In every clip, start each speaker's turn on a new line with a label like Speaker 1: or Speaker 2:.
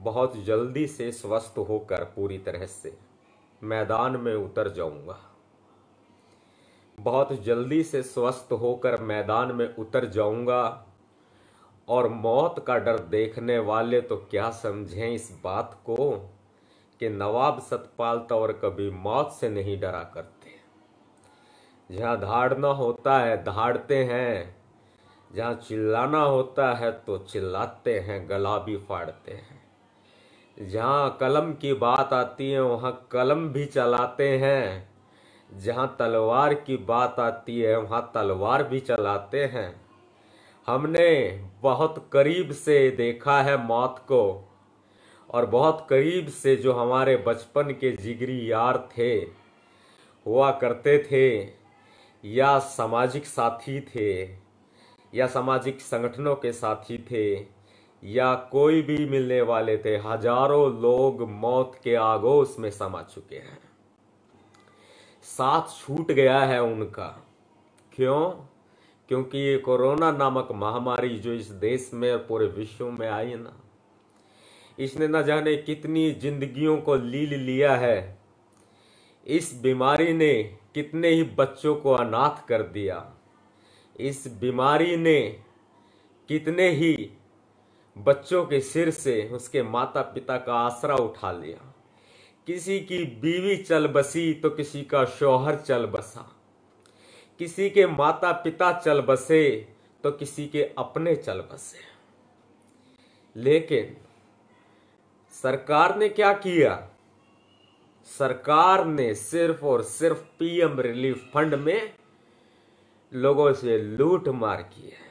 Speaker 1: बहुत जल्दी से स्वस्थ होकर पूरी तरह से मैदान में उतर जाऊंगा। बहुत जल्दी से स्वस्थ होकर मैदान में उतर जाऊंगा। और मौत का डर देखने वाले तो क्या समझें इस बात को कि नवाब सतपाल तौर कभी मौत से नहीं डरा करते। जहाँ धाड़ना होता है धाड़ते हैं, जहाँ चिल्लाना होता है तो चिल्लाते हैं, गला भी फाड़ते हैं। जहाँ कलम की बात आती है वहाँ कलम भी चलाते हैं, जहाँ तलवार की बात आती है वहाँ तलवार भी चलाते हैं। हमने बहुत करीब से देखा है मौत को, और बहुत करीब से जो हमारे बचपन के जिगरी यार थे, हुआ करते थे, या सामाजिक साथी थे, या सामाजिक संगठनों के साथी थे, या कोई भी मिलने वाले थे, हजारों लोग मौत के आगोश में समा चुके हैं। साथ छूट गया है उनका। क्यों? क्योंकि ये कोरोना नामक महामारी जो इस देश में और पूरे विश्व में आई ना, इसने न जाने कितनी जिंदगियों को लील लिया है। इस बीमारी ने कितने ही बच्चों को अनाथ कर दिया। इस बीमारी ने कितने ही बच्चों के सिर से उसके माता पिता का आसरा उठा लिया। किसी की बीवी चल बसी तो किसी का शौहर चल बसा, किसी के माता पिता चल बसे तो किसी के अपने चल बसे। लेकिन सरकार ने क्या किया? सरकार ने सिर्फ और सिर्फ पीएम रिलीफ फंड में लोगों से लूट मार की है।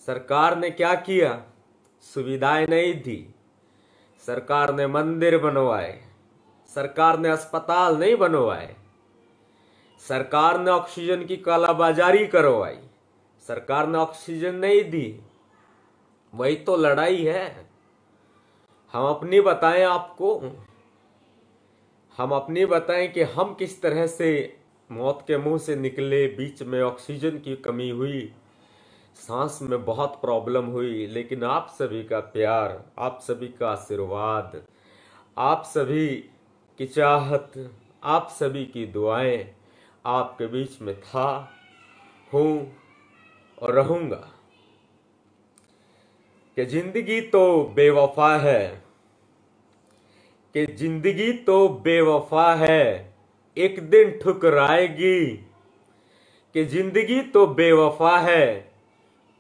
Speaker 1: सरकार ने क्या किया? सुविधाएं नहीं दी। सरकार ने मंदिर बनवाए, सरकार ने अस्पताल नहीं बनवाए, सरकार ने ऑक्सीजन की कालाबाजारी करवाई, सरकार ने ऑक्सीजन नहीं दी। वही तो लड़ाई है। हम अपनी बताएं आपको, हम अपनी बताएं कि हम किस तरह से मौत के मुंह से निकले। बीच में ऑक्सीजन की कमी हुई, सांस में बहुत प्रॉब्लम हुई, लेकिन आप सभी का प्यार, आप सभी का आशीर्वाद, आप सभी की चाहत, आप सभी की दुआएं आपके बीच में था, हूं और रहूंगा। कि जिंदगी तो बेवफा है, कि जिंदगी तो बेवफा है, एक दिन ठुकराएगी। कि जिंदगी तो बेवफा है,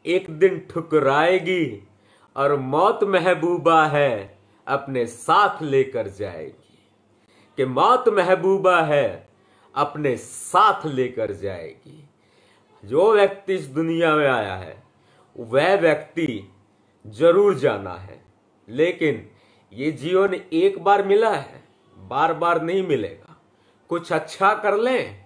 Speaker 1: एक दिन ठुकराएगी, और मौत महबूबा है अपने साथ लेकर जाएगी। कि मौत महबूबा है अपने साथ लेकर जाएगी। जो व्यक्ति इस दुनिया में आया है वह व्यक्ति जरूर जाना है, लेकिन ये जीवन एक बार मिला है, बार बार नहीं मिलेगा। कुछ अच्छा कर लें,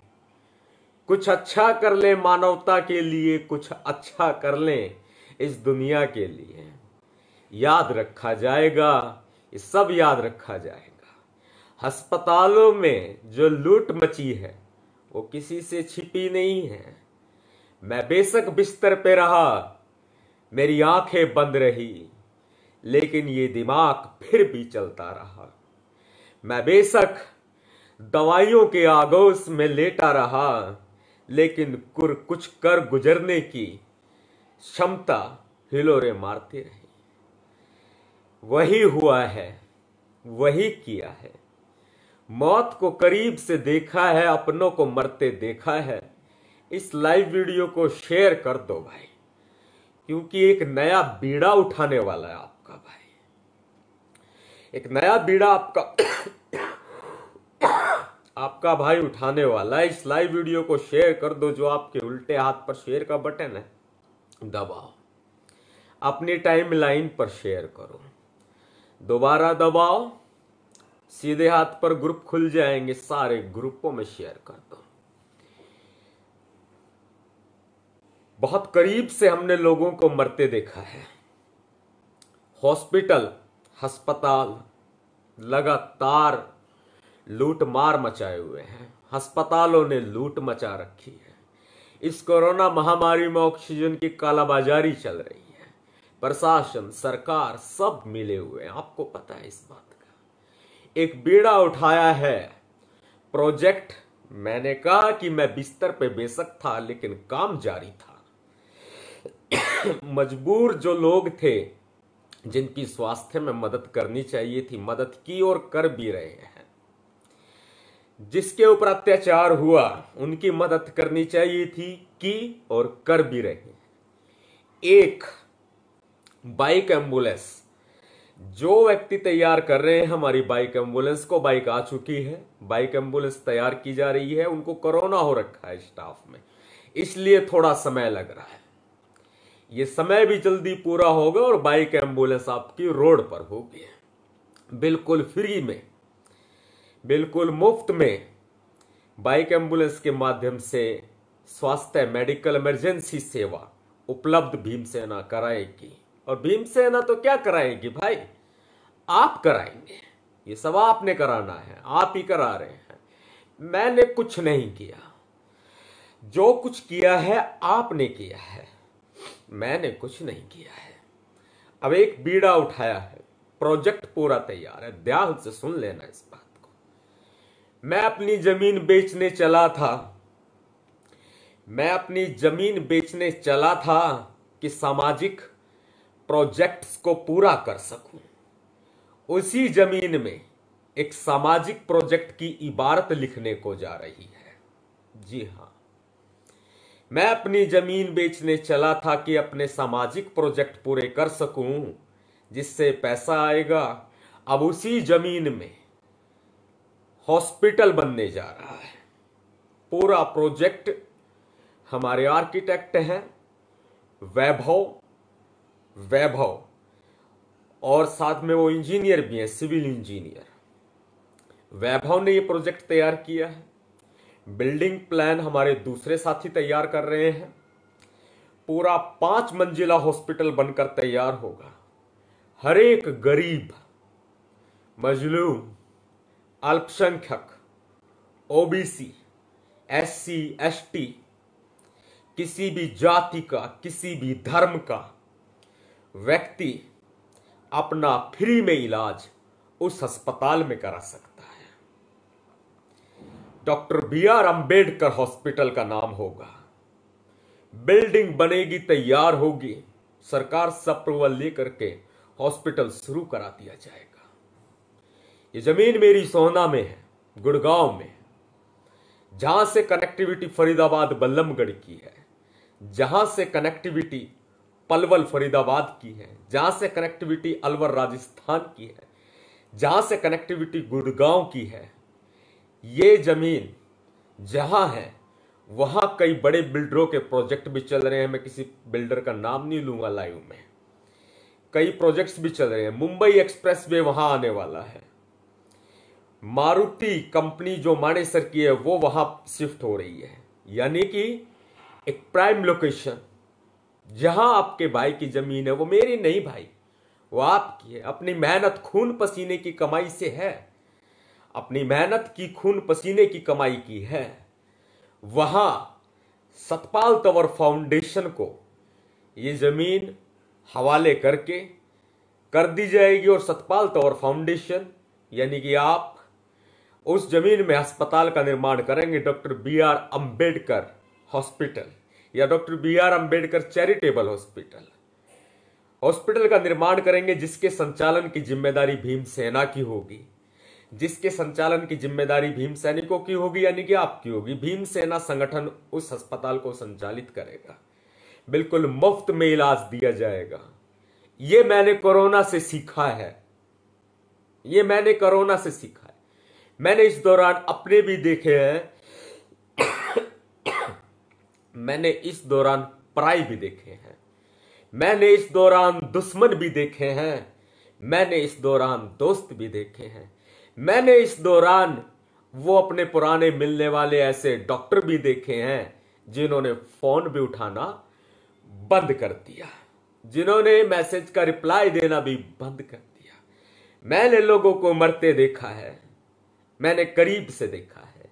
Speaker 1: कुछ अच्छा कर लें मानवता के लिए, कुछ अच्छा कर लें इस दुनिया के लिए। याद रखा जाएगा, ये सब याद रखा जाएगा। अस्पतालों में जो लूट मची है वो किसी से छिपी नहीं है। मैं बेशक बिस्तर पे रहा, मेरी आंखें बंद रही, लेकिन ये दिमाग फिर भी चलता रहा। मैं बेशक दवाइयों के आगोश में लेटा रहा, लेकिन कुछ कर गुजरने की क्षमता हिलोरे मारती रही। वही हुआ है, वही किया है। मौत को करीब से देखा है, अपनों को मरते देखा है। इस लाइव वीडियो को शेयर कर दो भाई, क्योंकि एक नया बीड़ा उठाने वाला है आपका भाई। एक नया बीड़ा आपका भाई उठाने वाला है। इस लाइव वीडियो को शेयर कर दो। जो आपके उल्टे हाथ पर शेयर का बटन है दबाओ, अपनी टाइम लाइन पर शेयर करो, दोबारा दबाओ, सीधे हाथ पर ग्रुप खुल जाएंगे, सारे ग्रुपों में शेयर कर दो। बहुत करीब से हमने लोगों को मरते देखा है। हॉस्पिटल, अस्पताल लगातार लूट मार मचाए हुए हैं। अस्पतालों ने लूट मचा रखी है। इस कोरोना महामारी में ऑक्सीजन की कालाबाजारी चल रही है। प्रशासन, सरकार सब मिले हुए हैं, आपको पता है इस बात का। एक बीड़ा उठाया है प्रोजेक्ट। मैंने कहा कि मैं बिस्तर पे बेशक था लेकिन काम जारी था। मजबूर जो लोग थे जिनकी स्वास्थ्य में मदद करनी चाहिए थी, मदद की और कर भी रहे हैं। जिसके ऊपर अत्याचार हुआ उनकी मदद करनी चाहिए थी, की और कर भी रहे हैं। एक बाइक एम्बुलेंस जो व्यक्ति तैयार कर रहे हैं, हमारी बाइक एम्बुलेंस को, बाइक आ चुकी है, बाइक एम्बुलेंस तैयार की जा रही है। उनको कोरोना हो रखा है स्टाफ में, इसलिए थोड़ा समय लग रहा है। ये समय भी जल्दी पूरा होगा और बाइक एम्बुलेंस आपकी रोड पर होगी, बिल्कुल फ्री में, बिल्कुल मुफ्त में। बाइक एम्बुलेंस के माध्यम से स्वास्थ्य मेडिकल इमरजेंसी सेवा उपलब्ध भीमसेना कराएगी। और भीमसेना तो क्या कराएगी भाई, आप कराएंगे। ये सब आपने कराना है, आप ही करा रहे हैं। मैंने कुछ नहीं किया, जो कुछ किया है आपने किया है, मैंने कुछ नहीं किया है। अब एक बीड़ा उठाया है, प्रोजेक्ट पूरा तैयार है, ध्यान से सुन लेना इस बात को। मैं अपनी जमीन बेचने चला था, मैं अपनी जमीन बेचने चला था कि सामाजिक प्रोजेक्ट्स को पूरा कर सकूं। उसी जमीन में एक सामाजिक प्रोजेक्ट की इबारत लिखने को जा रही है। जी हां, मैं अपनी जमीन बेचने चला था कि अपने सामाजिक प्रोजेक्ट पूरे कर सकूं, जिससे पैसा आएगा। अब उसी जमीन में हॉस्पिटल बनने जा रहा है। पूरा प्रोजेक्ट हमारे आर्किटेक्ट हैं वैभव, और साथ में वो इंजीनियर भी हैं, सिविल इंजीनियर। वैभव ने ये प्रोजेक्ट तैयार किया है। बिल्डिंग प्लान हमारे दूसरे साथी तैयार कर रहे हैं। पूरा 5 मंजिला हॉस्पिटल बनकर तैयार होगा। हर एक गरीब, मजलूम, अल्पसंख्यक, ओबीसी, एससी, एसटी, किसी भी जाति का, किसी भी धर्म का व्यक्ति अपना फ्री में इलाज उस अस्पताल में करा सकता है। Doctor B R. अंबेडकर हॉस्पिटल का नाम होगा। बिल्डिंग बनेगी, तैयार होगी, सरकार से अप्रूवल लेकर के हॉस्पिटल शुरू करा दिया जाएगा। ये जमीन मेरी सोहना में है, गुड़गांव में, जहां से कनेक्टिविटी फरीदाबाद बल्लभगढ़ की है, जहां से कनेक्टिविटी पलवल फरीदाबाद की है, जहां से कनेक्टिविटी अलवर राजस्थान की है, जहां से कनेक्टिविटी गुड़गांव की है। ये जमीन जहां है वहां कई बड़े बिल्डरों के प्रोजेक्ट भी चल रहे हैं। मैं किसी बिल्डर का नाम नहीं लूंगा लाइव में। कई प्रोजेक्ट्स भी चल रहे हैं। मुंबई एक्सप्रेसवे वहां आने वाला है। मारुति कंपनी जो मानेसर की है वो वहां शिफ्ट हो रही है। यानी कि एक प्राइम लोकेशन, जहां आपके भाई की जमीन है, वो मेरी नहीं भाई, वो आपकी है। अपनी मेहनत खून पसीने की कमाई से है, अपनी मेहनत की खून पसीने की कमाई की है। वहां सतपाल तंवर फाउंडेशन को ये जमीन हवाले करके कर दी जाएगी और सतपाल तंवर फाउंडेशन यानी कि आप उस जमीन में अस्पताल का निर्माण करेंगे। Doctor B R. अंबेडकर हॉस्पिटल या doctor B R. Ambedkar charitable hospital का निर्माण करेंगे, जिसके संचालन की जिम्मेदारी भीमसेना की होगी, जिसके संचालन की जिम्मेदारी भीम सैनिकों की होगी, यानी कि आपकी होगी। भीमसेना संगठन उस अस्पताल को संचालित करेगा। बिल्कुल मुफ्त में इलाज दिया जाएगा। ये मैंने कोरोना से सीखा है, ये मैंने कोरोना से सीखा है। मैंने इस दौरान अपने भी देखे हैं, मैंने इस दौरान पराई भी देखे हैं, मैंने इस दौरान दुश्मन भी देखे हैं, मैंने इस दौरान दोस्त भी देखे हैं, मैंने इस दौरान वो अपने पुराने मिलने वाले ऐसे डॉक्टर भी देखे हैं जिन्होंने फोन भी उठाना बंद कर दिया, जिन्होंने मैसेज का रिप्लाई देना भी बंद कर दिया। मैंने लोगों को मरते देखा है, मैंने करीब से देखा है।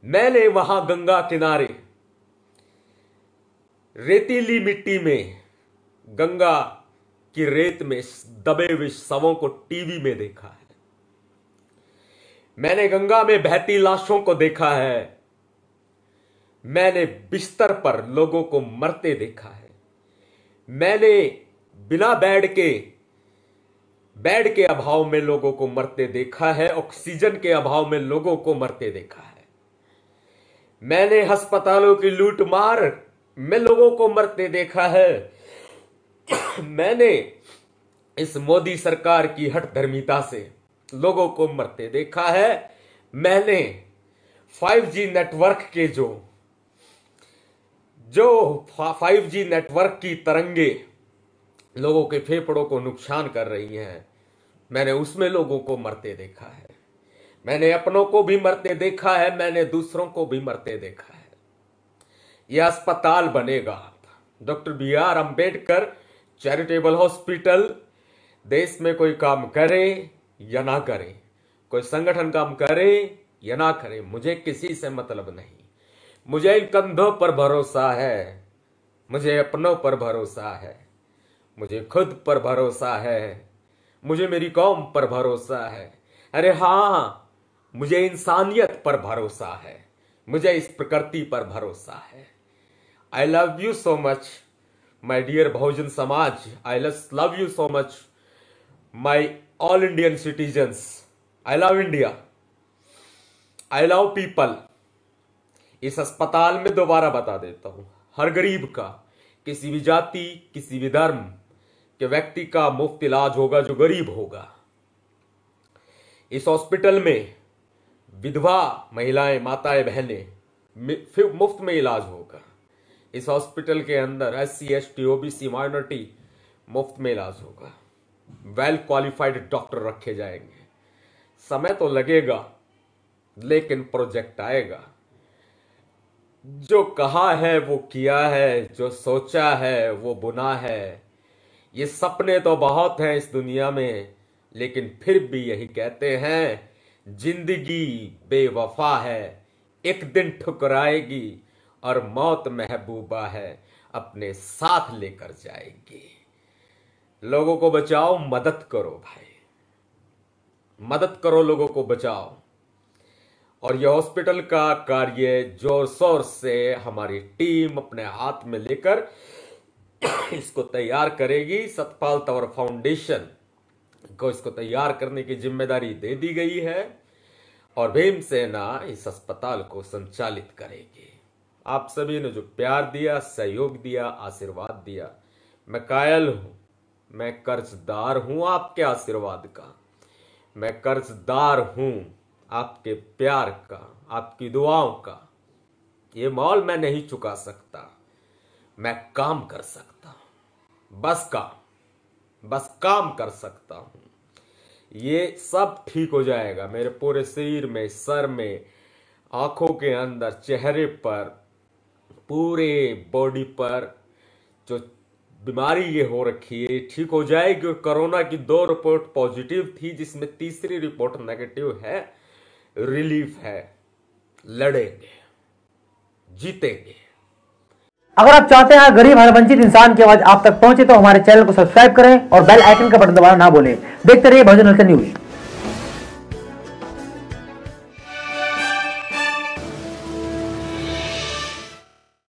Speaker 1: मैंने वहां गंगा किनारे रेतीली मिट्टी में गंगा की रेत में दबे हुए शवों को टीवी में देखा है, मैंने गंगा में बहती लाशों को देखा है, मैंने बिस्तर पर लोगों को मरते देखा है, मैंने बिना बेड के अभाव में लोगों को मरते देखा है, ऑक्सीजन के अभाव में लोगों को मरते देखा है, मैंने अस्पतालों की लूटमार में लोगों को मरते देखा है, मैंने इस मोदी सरकार की हठधर्मिता से लोगों को मरते देखा है, मैंने 5G नेटवर्क के जो 5G नेटवर्क की तरंगे लोगों के फेफड़ों को नुकसान कर रही हैं, मैंने उसमें लोगों को मरते देखा है, मैंने अपनों को भी मरते देखा है, मैंने दूसरों को भी मरते देखा है। यह अस्पताल बनेगा, doctor BR Ambedkar charitable hospital, देश में कोई काम करे या ना करे, कोई संगठन काम करे या ना करे, मुझे किसी से मतलब नहीं, मुझे इन कंधों पर भरोसा है, मुझे अपनों पर भरोसा है, मुझे खुद पर भरोसा है, मुझे मेरी कौम पर भरोसा है, अरे हाँ, मुझे इंसानियत पर भरोसा है, मुझे इस प्रकृति पर भरोसा है। I love you so much my dear Bahujan Samaj, I love you so much my all Indian citizens, I love India, I love people. इस अस्पताल में दोबारा बता देता हूं, हर गरीब का, किसी भी जाति, किसी भी धर्म के व्यक्ति का मुफ्त इलाज होगा जो गरीब होगा। इस हॉस्पिटल में विधवा महिलाएं, माताएं, बहनें मुफ्त में इलाज होगा। इस हॉस्पिटल के अंदर SC ST OBC माइनॉरिटी मुफ्त में इलाज होगा। वेल क्वालिफाइड डॉक्टर रखे जाएंगे। समय तो लगेगा लेकिन प्रोजेक्ट आएगा। जो कहा है वो किया है, जो सोचा है वो बुना है। ये सपने तो बहुत हैं इस दुनिया में, लेकिन फिर भी यही कहते हैं जिंदगी बेवफा है, एक दिन ठुकराएगी और मौत महबूबा है, अपने साथ लेकर जाएगी। लोगों को बचाओ, मदद करो भाई, मदद करो, लोगों को बचाओ। और यह हॉस्पिटल का कार्य जोर शोर से हमारी टीम अपने हाथ में लेकर इसको तैयार करेगी। सतपाल तंवर फाउंडेशन को इसको तैयार करने की जिम्मेदारी दे दी गई है और भीमसेना इस अस्पताल को संचालित करेगी। आप सभी ने जो प्यार दिया, सहयोग दिया, आशीर्वाद दिया, मैं कायल हूं, मैं कर्जदार हूं आपके आशीर्वाद का, मैं कर्जदार हूं आपके प्यार का, आपकी दुआओं का। ये मॉल मैं नहीं चुका सकता, मैं काम कर सकता हूं, बस काम कर सकता हूं। ये सब ठीक हो जाएगा। मेरे पूरे शरीर में, सर में, आंखों के अंदर, चेहरे पर, पूरे बॉडी पर जो बीमारी ये हो रखी है ठीक हो जाएगी। और कोरोना की 2 रिपोर्ट पॉजिटिव थी, जिसमें तीसरी रिपोर्ट नेगेटिव है। रिलीफ है, लड़ेंगे, जीतेंगे।
Speaker 2: अगर आप चाहते हैं गरीब हर वंचित इंसान की आवाज आप तक पहुंचे तो हमारे चैनल को सब्सक्राइब करें और बेल आइकन का बटन दबाना ना भूलें। देखते रहिए बहुजन न्यूज।